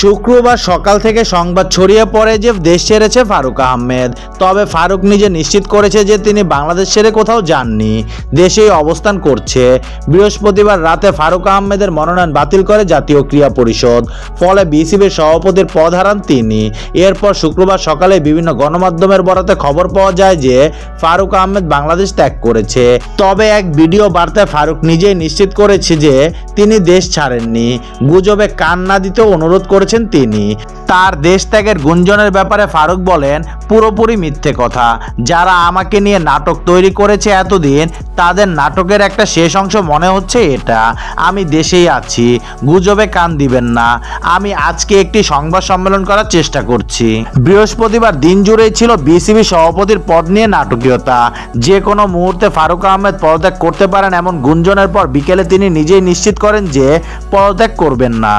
শুক্রবার সকাল থেকে সংবাদ ছড়িয়ে পড়ে যে দেশ ছেড়েছে ফারুক আহমেদ। তবে ফারুক নিজে নিশ্চিত করেছে যে তিনি বাংলাদেশ ছেড়ে কোথাও যাননি, দেশেই অবস্থান করছে। বৃহস্পতিবার রাতে ফারুক আহমেদের মনোনয়ন বাতিল করে জাতীয় ক্রীড়া পরিষদ, ফলে বিসিবির সভাপতির পদ হারান তিনি। এরপর শুক্রবার সকালে বিভিন্ন গণমাধ্যমের বরাতে খবর পাওয়া যায় যে ফারুক আহমেদ বাংলাদেশ ত্যাগ করেছে। তবে এক ভিডিও বার্তায় ফারুক নিজেই নিশ্চিত করেছে যে তিনি দেশ ছাড়েননি। গুজবে কান না দিতে অনুরোধ করেছেন তিনি। তার দেশ ত্যাগের গুঞ্জনের ব্যাপারে ফারুক বলেন, পুরোপুরি মিথ্যে কথা। যারা আমাকে নিয়ে নাটক তৈরি করেছে এতদিন, তাদের নাটকের একটা শেষ অংশ মনে হচ্ছে এটা। আমি দেশেই আছি, গুজবে কান দিবেন না। আমি আজকে একটি সংবাদ সম্মেলন করার চেষ্টা করছি। বৃহস্পতিবার দিন জুড়েই ছিল বিসিবি সভাপতির পদ নিয়ে নাটকীয়তা। যে কোনো মুহূর্তে ফারুক আহমেদ পদত্যাগ করতে পারেন এমন গুঞ্জনের পর বিকেলে তিনি নিজেই নিশ্চিত করেন যে পদত্যাগ করবেন না।